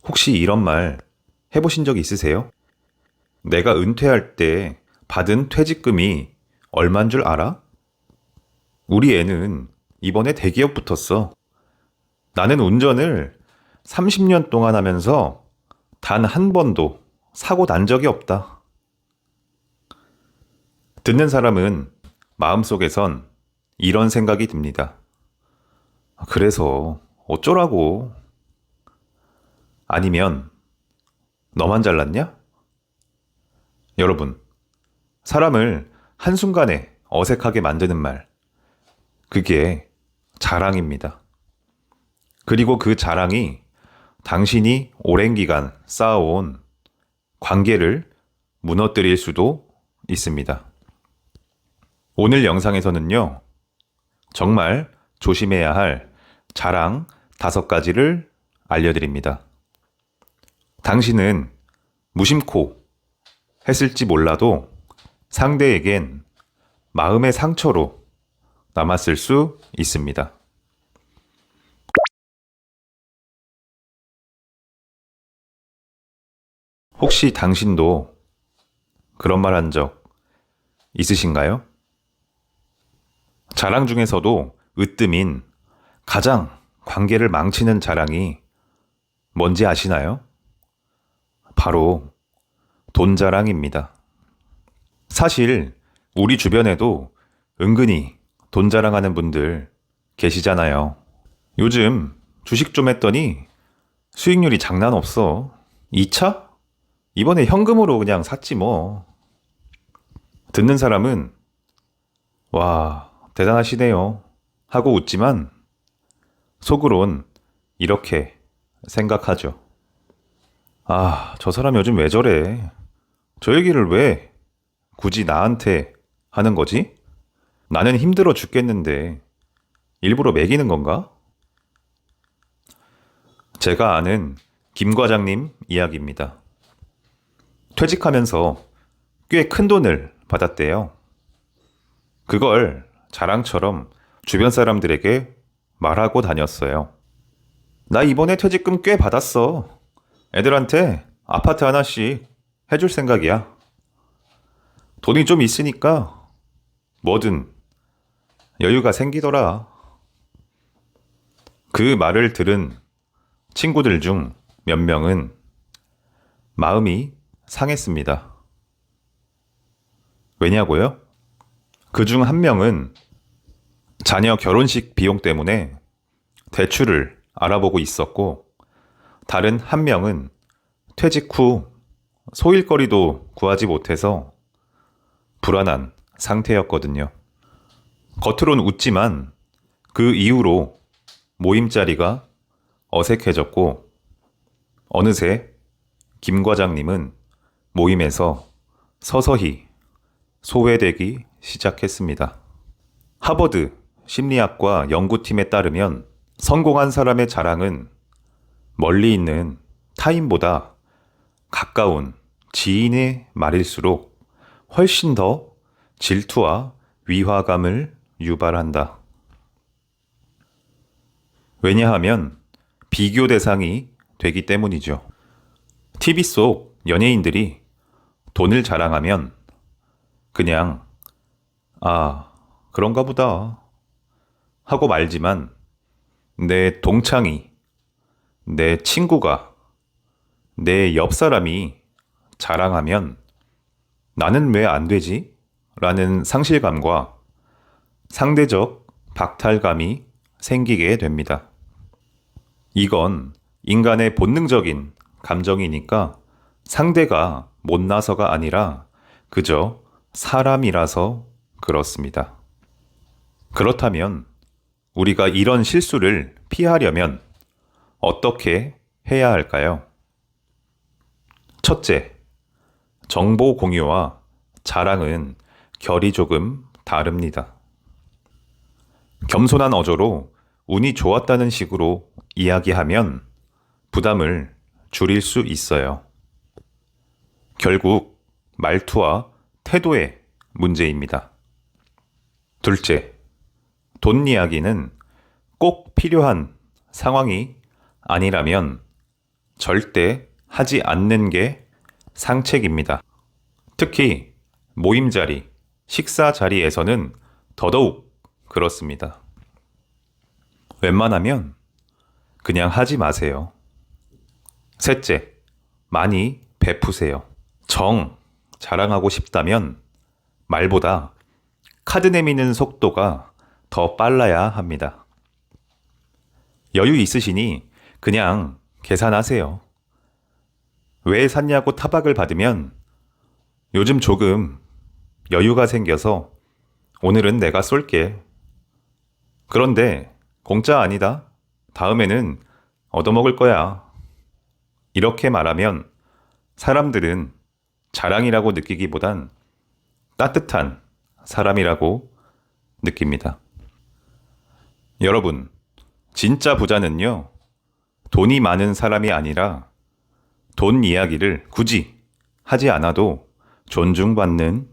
혹시 이런 말 해보신 적 있으세요? 내가 은퇴할 때 받은 퇴직금이 얼만 줄 알아? 우리 애는 이번에 대기업 붙었어. 나는 운전을 30년 동안 하면서 단 한 번도 사고 난 적이 없다. 듣는 사람은 마음속에선 이런 생각이 듭니다. 그래서 어쩌라고? 아니면 너만 잘났냐? 여러분, 사람을 한순간에 어색하게 만드는 말, 그게 자랑입니다. 그리고 그 자랑이 당신이 오랜 기간 쌓아온 관계를 무너뜨릴 수도 있습니다. 오늘 영상에서는요, 정말 조심해야 할 자랑 5가지를 알려드립니다. 당신은 무심코 했을지 몰라도 상대에겐 마음의 상처로 남았을 수 있습니다. 혹시 당신도 그런 말 한 적 있으신가요? 자랑 중에서도 으뜸인 가장 관계를 망치는 자랑이 뭔지 아시나요? 바로 돈 자랑입니다. 사실 우리 주변에도 은근히 돈 자랑하는 분들 계시잖아요. 요즘 주식 좀 했더니 수익률이 장난 없어. 2차? 이번에 현금으로 그냥 샀지 뭐. 듣는 사람은 와, 대단하시네요 하고 웃지만 속으론 이렇게 생각하죠. 아, 저 사람 요즘 왜 저래? 저 얘기를 왜 굳이 나한테 하는 거지? 나는 힘들어 죽겠는데 일부러 매기는 건가? 제가 아는 김 과장님 이야기입니다. 퇴직하면서 꽤 큰 돈을 받았대요. 그걸 자랑처럼 주변 사람들에게 말하고 다녔어요. 나 이번에 퇴직금 꽤 받았어. 애들한테 아파트 하나씩 해줄 생각이야. 돈이 좀 있으니까 뭐든 여유가 생기더라. 그 말을 들은 친구들 중 몇 명은 마음이 상했습니다. 왜냐고요? 그 중 한 명은 자녀 결혼식 비용 때문에 대출을 알아보고 있었고, 다른 한 명은 퇴직 후 소일거리도 구하지 못해서 불안한 상태였거든요. 겉으론 웃지만 그 이후로 모임 자리가 어색해졌고, 어느새 김 과장님은 모임에서 서서히 소외되기 시작했습니다. 하버드 심리학과 연구팀에 따르면 성공한 사람의 자랑은 멀리 있는 타인보다 가까운 지인의 말일수록 훨씬 더 질투와 위화감을 유발한다. 왜냐하면 비교 대상이 되기 때문이죠. TV 속 연예인들이 돈을 자랑하면 그냥 아, 그런가 보다 하고 말지만 내 동창이, 내 친구가, 내 옆 사람이 자랑하면 나는 왜 안 되지? 라는 상실감과 상대적 박탈감이 생기게 됩니다. 이건 인간의 본능적인 감정이니까 상대가 못나서가 아니라 그저 사람이라서 그렇습니다. 그렇다면 우리가 이런 실수를 피하려면 어떻게 해야 할까요? 첫째, 정보 공유와 자랑은 결이 조금 다릅니다. 겸손한 어조로 운이 좋았다는 식으로 이야기하면 부담을 줄일 수 있어요. 결국 말투와 태도의 문제입니다. 둘째, 돈 이야기는 꼭 필요한 상황이 아니라면 절대 하지 않는 게 상책입니다. 특히 모임 자리, 식사 자리에서는 더더욱 그렇습니다. 웬만하면 그냥 하지 마세요. 셋째, 많이 베푸세요. 정 자랑하고 싶다면 말보다 카드 내미는 속도가 더 빨라야 합니다. 여유 있으시니 그냥 계산하세요. 왜 샀냐고 타박을 받으면 요즘 조금 여유가 생겨서 오늘은 내가 쏠게. 그런데 공짜 아니다. 다음에는 얻어먹을 거야. 이렇게 말하면 사람들은 자랑이라고 느끼기보단 따뜻한 사람이라고 느낍니다. 여러분, 진짜 부자는요, 돈이 많은 사람이 아니라 돈 이야기를 굳이 하지 않아도 존중받는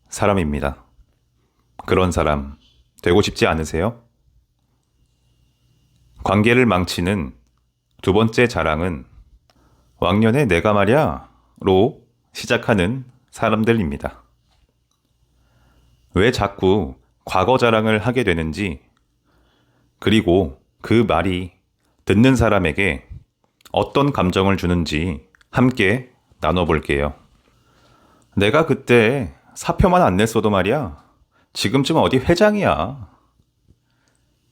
사람입니다. 그런 사람 되고 싶지 않으세요? 관계를 망치는 두 번째 자랑은 왕년에 내가 말야로 시작하는 사람들입니다. 왜 자꾸 과거 자랑을 하게 되는지, 그리고 그 말이 듣는 사람에게 어떤 감정을 주는지 함께 나눠볼게요. 내가 그때 사표만 안 냈어도 말이야, 지금쯤 어디 회장이야.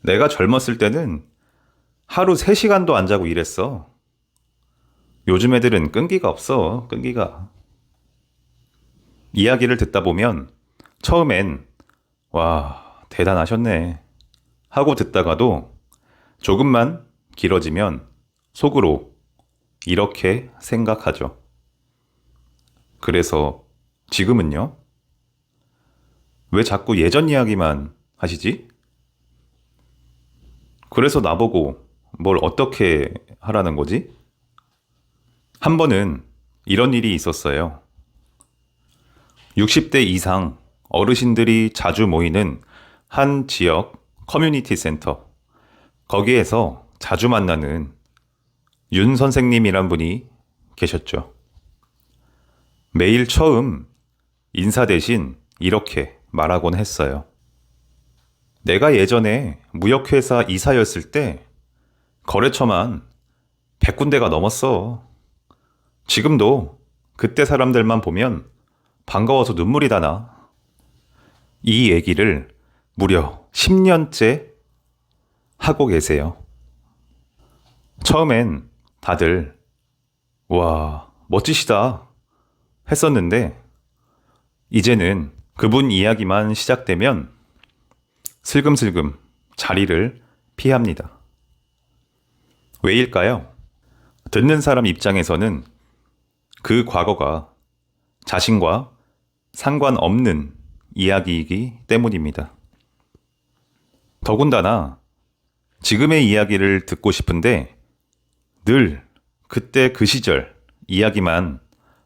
내가 젊었을 때는 하루 3시간도 안 자고 일했어. 요즘 애들은 끈기가 없어, 끈기가. 이야기를 듣다 보면 처음엔 와, 대단하셨네 하고 듣다가도 조금만 길어지면 속으로 이렇게 생각하죠. 그래서 지금은요? 왜 자꾸 예전 이야기만 하시지? 그래서 나보고 뭘 어떻게 하라는 거지? 한 번은 이런 일이 있었어요. 60대 이상 어르신들이 자주 모이는 한 지역 커뮤니티 센터. 거기에서 자주 만나는 윤 선생님이란 분이 계셨죠. 매일 처음 인사 대신 이렇게 말하곤 했어요. 내가 예전에 무역회사 이사였을 때 거래처만 100군데가 넘었어. 지금도 그때 사람들만 보면 반가워서 눈물이 다 나. 이 얘기를 무려 10년째 하고 계세요. 처음엔 다들 와, 멋지시다 했었는데 이제는 그분 이야기만 시작되면 슬금슬금 자리를 피합니다. 왜일까요? 듣는 사람 입장에서는 그 과거가 자신과 상관없는 이야기이기 때문입니다. 더군다나 지금의 이야기를 듣고 싶은데 늘 그때 그 시절 이야기만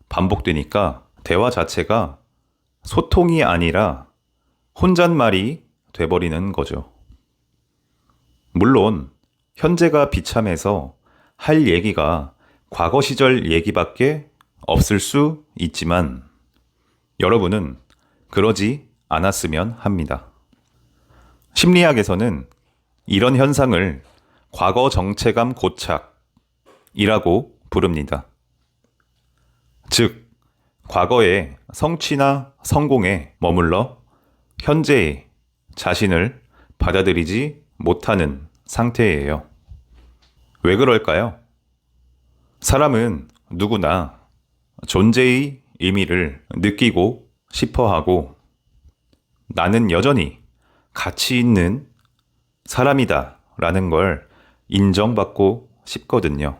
반복되니까 대화 자체가 소통이 아니라 혼잣말이 돼버리는 거죠. 물론 현재가 비참해서 할 얘기가 과거 시절 얘기밖에 없을 수 있지만 여러분은 그러지 않았으면 합니다. 심리학에서는 이런 현상을 과거 정체감 고착이라고 부릅니다. 즉, 과거의 성취나 성공에 머물러 현재의 자신을 받아들이지 못하는 상태예요. 왜 그럴까요? 사람은 누구나 존재의 의미를 느끼고 싶어 하고 나는 여전히 가치 있는 사람이다 라는 걸 인정받고 싶거든요.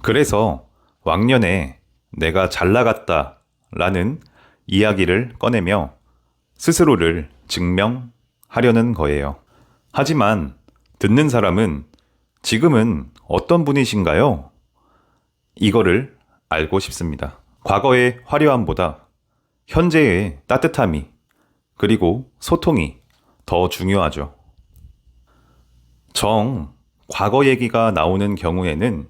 그래서 왕년에 내가 잘 나갔다 라는 이야기를 꺼내며 스스로를 증명하려는 거예요. 하지만 듣는 사람은 지금은 어떤 분이신가요? 이거를 알고 싶습니다. 과거의 화려함보다 현재의 따뜻함이 그리고 소통이 더 중요하죠. 정 과거 얘기가 나오는 경우에는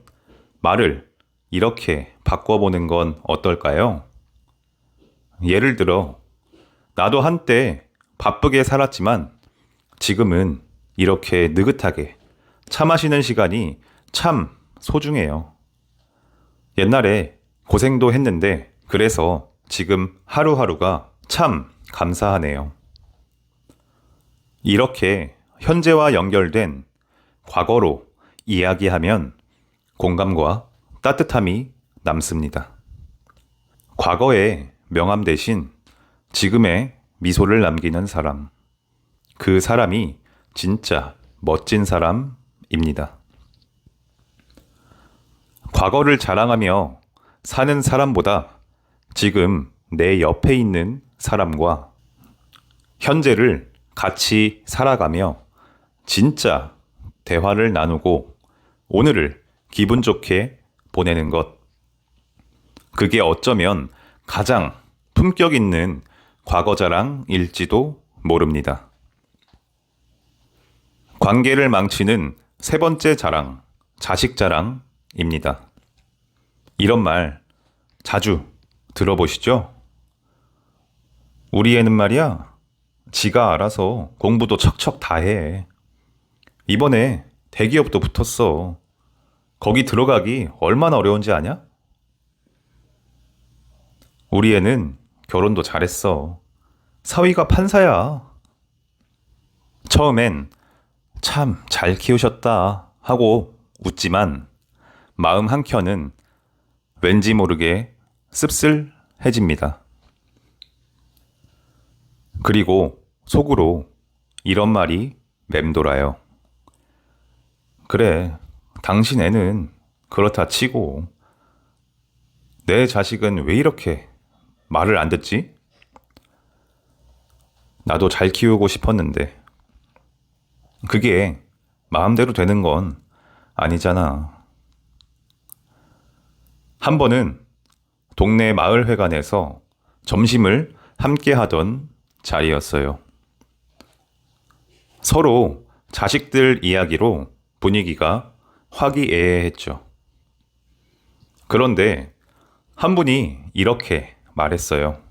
말을 이렇게 바꿔보는 건 어떨까요? 예를 들어, 나도 한때 바쁘게 살았지만 지금은 이렇게 느긋하게 차 마시는 시간이 참 소중해요. 옛날에 고생도 했는데 그래서 지금 하루하루가 참 감사하네요. 이렇게 현재와 연결된 과거로 이야기하면 공감과 따뜻함이 남습니다. 과거의 명함 대신 지금의 미소를 남기는 사람. 그 사람이 진짜 멋진 사람입니다. 과거를 자랑하며 사는 사람보다 지금 내 옆에 있는 사람과 현재를 같이 살아가며 진짜 대화를 나누고 오늘을 기분 좋게 보내는 것. 그게 어쩌면 가장 품격 있는 과거 자랑일지도 모릅니다. 관계를 망치는 세 번째 자랑, 자식 자랑입니다. 이런 말 자주 들어보시죠? 우리 애는 말이야, 지가 알아서 공부도 척척 다 해. 이번에 대기업도 붙었어. 거기 들어가기 얼마나 어려운지 아냐? 우리 애는 결혼도 잘했어. 사위가 판사야. 처음엔 참 잘 키우셨다 하고 웃지만 마음 한켠은 왠지 모르게 씁쓸해집니다. 그리고 속으로 이런 말이 맴돌아요. 그래, 당신 애는 그렇다 치고 내 자식은 왜 이렇게 말을 안 듣지? 나도 잘 키우고 싶었는데 그게 마음대로 되는 건 아니잖아. 한 번은 동네 마을회관에서 점심을 함께 하던 자리였어요. 서로 자식들 이야기로 분위기가 화기애애했죠. 그런데 한 분이 이렇게 말했어요.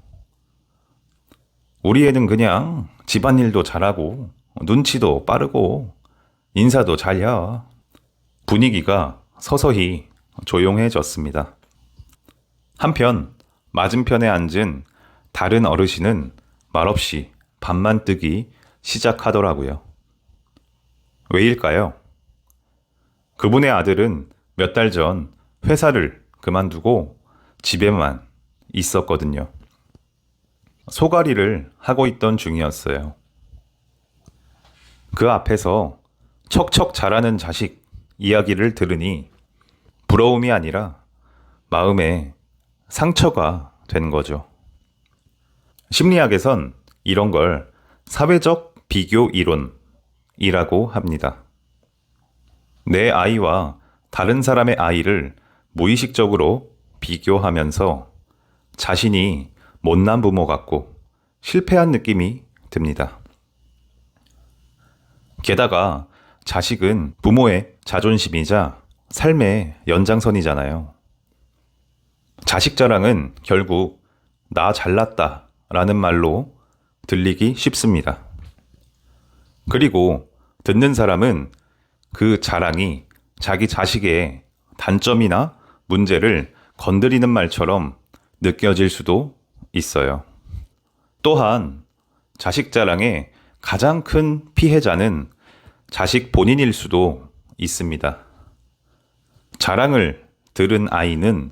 우리 애는 그냥 집안일도 잘하고 눈치도 빠르고 인사도 잘야. 분위기가 서서히 조용해졌습니다. 한편 맞은편에 앉은 다른 어르신은 말없이 밥만 뜨기 시작하더라고요. 왜일까요? 그분의 아들은 몇 달 전 회사를 그만두고 집에만 있었거든요. 소가리를 하고 있던 중이었어요. 그 앞에서 척척 자라는 자식 이야기를 들으니 부러움이 아니라 마음에 상처가 된 거죠. 심리학에선 이런 걸 사회적 비교 이론이라고 합니다. 내 아이와 다른 사람의 아이를 무의식적으로 비교하면서 자신이 못난 부모 같고 실패한 느낌이 듭니다. 게다가 자식은 부모의 자존심이자 삶의 연장선이잖아요. 자식 자랑은 결국 나 잘났다 라는 말로 들리기 쉽습니다. 그리고 듣는 사람은 그 자랑이 자기 자식의 단점이나 문제를 건드리는 말처럼 느껴질 수도 있어요. 또한 자식 자랑의 가장 큰 피해자는 자식 본인일 수도 있습니다. 자랑을 들은 아이는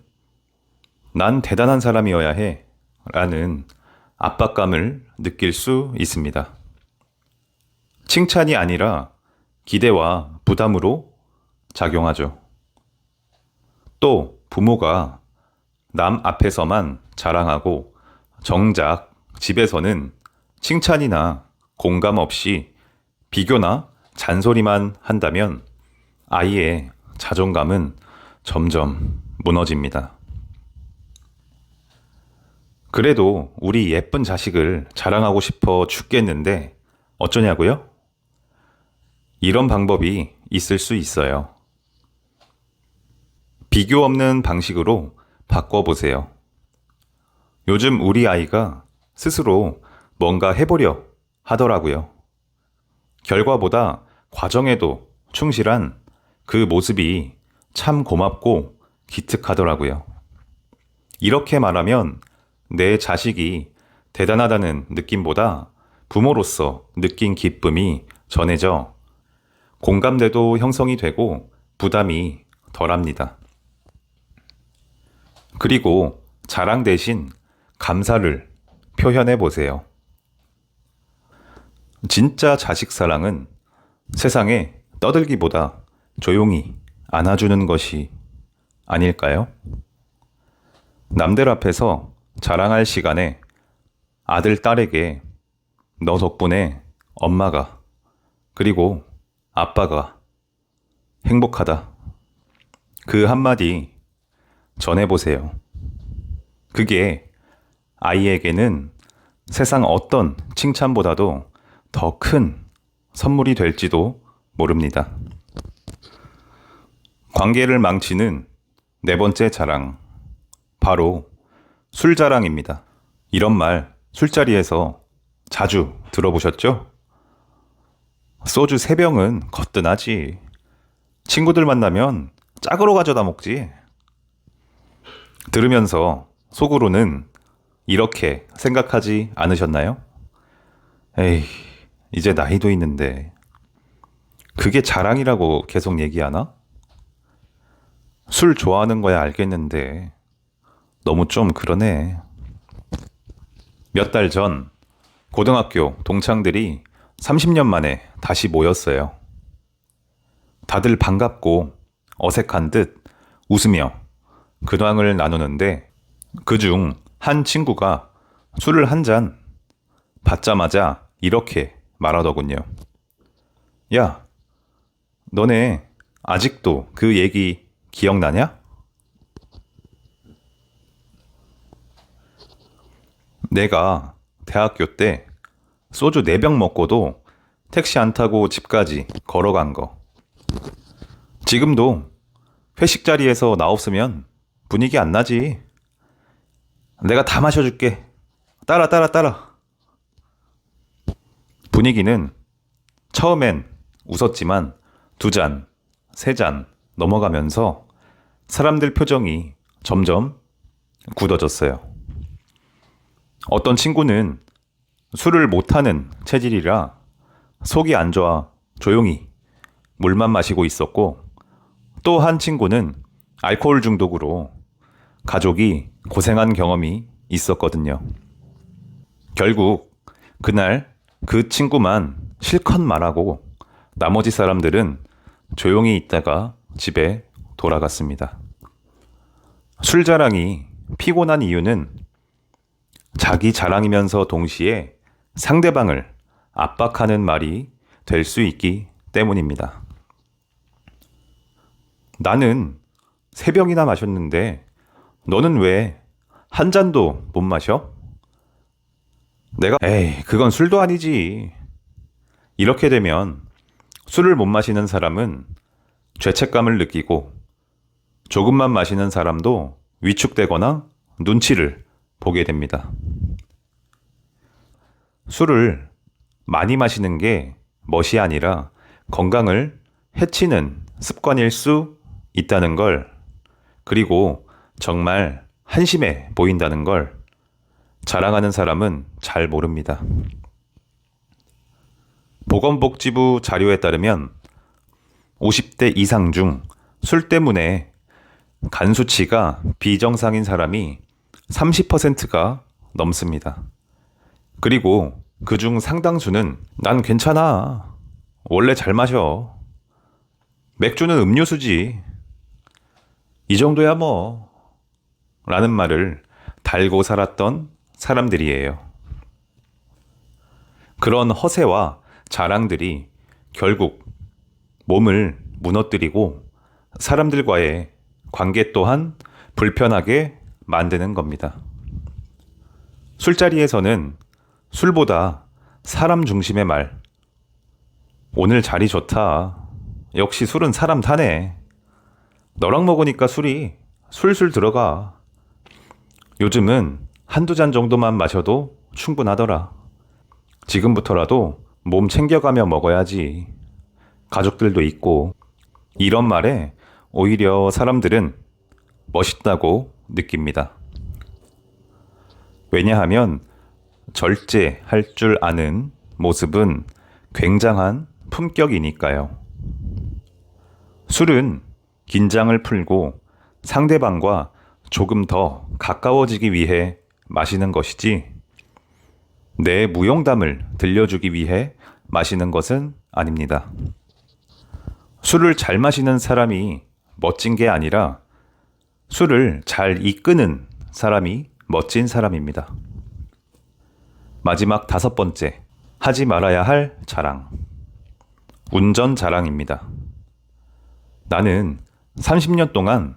난 대단한 사람이어야 해 라는 압박감을 느낄 수 있습니다. 칭찬이 아니라 기대와 부담으로 작용하죠. 또 부모가 남 앞에서만 자랑하고 정작 집에서는 칭찬이나 공감 없이 비교나 잔소리만 한다면 아이의 자존감은 점점 무너집니다. 그래도 우리 예쁜 자식을 자랑하고 싶어 죽겠는데 어쩌냐고요? 이런 방법이 있을 수 있어요. 비교 없는 방식으로 바꿔보세요. 요즘 우리 아이가 스스로 뭔가 해보려 하더라고요. 결과보다 과정에도 충실한 그 모습이 참 고맙고 기특하더라고요. 이렇게 말하면 내 자식이 대단하다는 느낌보다 부모로서 느낀 기쁨이 전해져 공감대도 형성이 되고 부담이 덜합니다. 그리고 자랑 대신 감사를 표현해 보세요. 진짜 자식 사랑은 세상에 떠들기보다 조용히 안아주는 것이 아닐까요? 남들 앞에서 자랑할 시간에 아들, 딸에게 너 덕분에 엄마가 그리고 아빠가 행복하다. 그 한마디 전해보세요. 그게 아이에게는 세상 어떤 칭찬보다도 더 큰 선물이 될지도 모릅니다. 관계를 망치는 네 번째 자랑. 바로 술 자랑입니다. 이런 말 술자리에서 자주 들어보셨죠? 소주 3병은 거뜬하지. 친구들 만나면 짝으로 가져다 먹지. 들으면서 속으로는 이렇게 생각하지 않으셨나요? 에이, 이제 나이도 있는데 그게 자랑이라고 계속 얘기하나? 술 좋아하는 거야 알겠는데 너무 좀 그러네. 몇 달 전 고등학교 동창들이 30년 만에 다시 모였어요. 다들 반갑고 어색한 듯 웃으며 근황을 나누는데 그중 한 친구가 술을 한 잔 받자마자 이렇게 말하더군요. 야, 너네 아직도 그 얘기 기억나냐? 내가 대학교 때 소주 4병 먹고도 택시 안 타고 집까지 걸어간 거. 지금도 회식 자리에서 나 없으면 분위기 안 나지. 내가 다 마셔줄게. 따라. 분위기는 처음엔 웃었지만 2잔, 3잔 넘어가면서 사람들 표정이 점점 굳어졌어요. 어떤 친구는 술을 못하는 체질이라 속이 안 좋아 조용히 물만 마시고 있었고 또 한 친구는 알코올 중독으로 가족이 고생한 경험이 있었거든요. 결국 그날 그 친구만 실컷 말하고 나머지 사람들은 조용히 있다가 집에 돌아갔습니다. 술 자랑이 피곤한 이유는 자기 자랑이면서 동시에 상대방을 압박하는 말이 될 수 있기 때문입니다. 나는 3병이나 마셨는데 너는 왜 한 잔도 못 마셔? 에이, 그건 술도 아니지. 이렇게 되면 술을 못 마시는 사람은 죄책감을 느끼고 조금만 마시는 사람도 위축되거나 눈치를 보게 됩니다. 술을 많이 마시는 게 멋이 아니라 건강을 해치는 습관일 수 있다는 걸, 그리고 정말 한심해 보인다는 걸 자랑하는 사람은 잘 모릅니다. 보건복지부 자료에 따르면 50대 이상 중 술 때문에 간 수치가 비정상인 사람이 30%가 넘습니다. 그리고 그중 상당수는 난 괜찮아. 원래 잘 마셔. 맥주는 음료수지. 이 정도야 뭐. 라는 말을 달고 살았던 사람들이에요. 그런 허세와 자랑들이 결국 몸을 무너뜨리고 사람들과의 관계 또한 불편하게 만드는 겁니다. 술자리에서는 술보다 사람 중심의 말, 오늘 자리 좋다. 역시 술은 사람 타네. 너랑 먹으니까 술이 술술 들어가. 요즘은 한두 잔 정도만 마셔도 충분하더라. 지금부터라도 몸 챙겨가며 먹어야지. 가족들도 있고. 이런 말에 오히려 사람들은 멋있다고 느낍니다. 왜냐하면 절제할 줄 아는 모습은 굉장한 품격이니까요. 술은 긴장을 풀고 상대방과 조금 더 가까워지기 위해 마시는 것이지, 내 무용담을 들려주기 위해 마시는 것은 아닙니다. 술을 잘 마시는 사람이 멋진 게 아니라 술을 잘 이끄는 사람이 멋진 사람입니다. 마지막 5번째, 하지 말아야 할 자랑. 운전 자랑입니다. 나는 30년 동안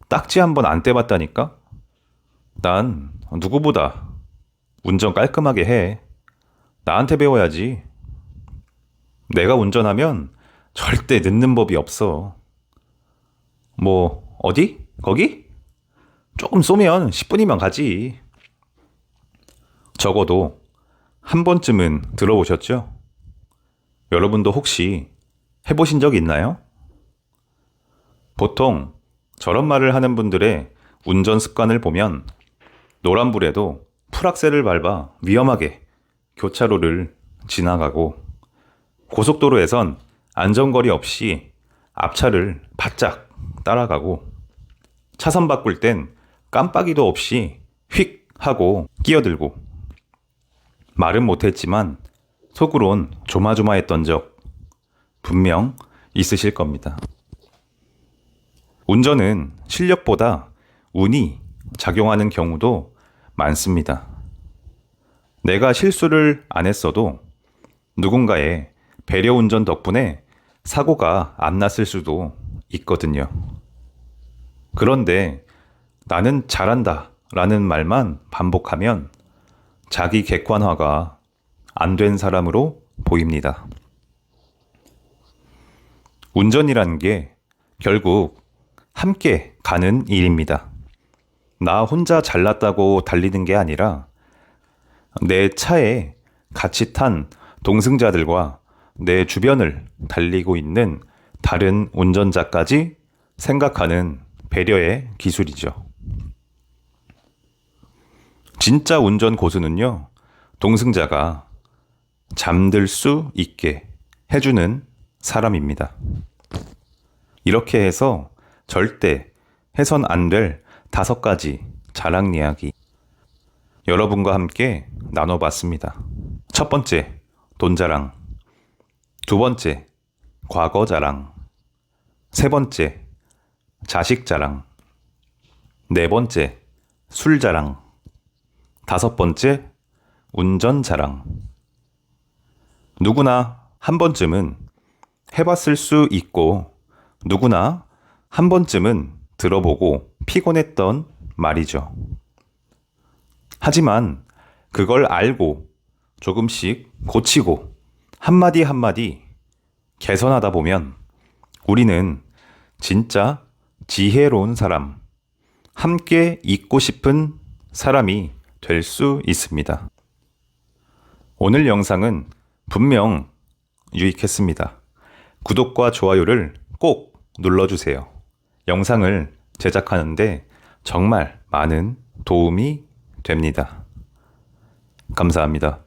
딱지 한 번 안 떼봤다니까? 난 누구보다 운전 깔끔하게 해. 나한테 배워야지. 내가 운전하면 절대 늦는 법이 없어. 뭐, 어디? 거기? 조금 쏘면 10분이면 가지. 적어도 한 번쯤은 들어보셨죠? 여러분도 혹시 해보신 적 있나요? 보통 저런 말을 하는 분들의 운전 습관을 보면 노란불에도 풀악셀을 밟아 위험하게 교차로를 지나가고, 고속도로에선 안전거리 없이 앞차를 바짝 따라가고, 차선 바꿀 땐 깜빡이도 없이 휙 하고 끼어들고, 말은 못했지만 속으론 조마조마했던 적 분명 있으실 겁니다. 운전은 실력보다 운이 작용하는 경우도 많습니다. 내가 실수를 안 했어도 누군가의 배려 운전 덕분에 사고가 안 났을 수도 있거든요. 그런데 나는 잘한다 라는 말만 반복하면 자기 객관화가 안 된 사람으로 보입니다. 운전이란 게 결국 함께 가는 일입니다. 나 혼자 잘났다고 달리는 게 아니라 내 차에 같이 탄 동승자들과 내 주변을 달리고 있는 다른 운전자까지 생각하는 배려의 기술이죠. 진짜 운전 고수는요, 동승자가 잠들 수 있게 해주는 사람입니다. 이렇게 해서 절대 해선 안 될 5가지 자랑 이야기 여러분과 함께 나눠봤습니다. 첫 번째, 돈 자랑. 두 번째, 과거 자랑. 세 번째, 자식 자랑. 네 번째, 술 자랑. 5번째, 운전 자랑. 누구나 한 번쯤은 해봤을 수 있고, 누구나 한 번쯤은 들어보고 피곤했던 말이죠. 하지만 그걸 알고 조금씩 고치고 한마디 한마디 개선하다 보면 우리는 진짜 지혜로운 사람, 함께 있고 싶은 사람이 될 수 있습니다. 오늘 영상은 분명 유익했습니다. 구독과 좋아요를 꼭 눌러주세요. 영상을 제작하는데 정말 많은 도움이 됩니다. 감사합니다.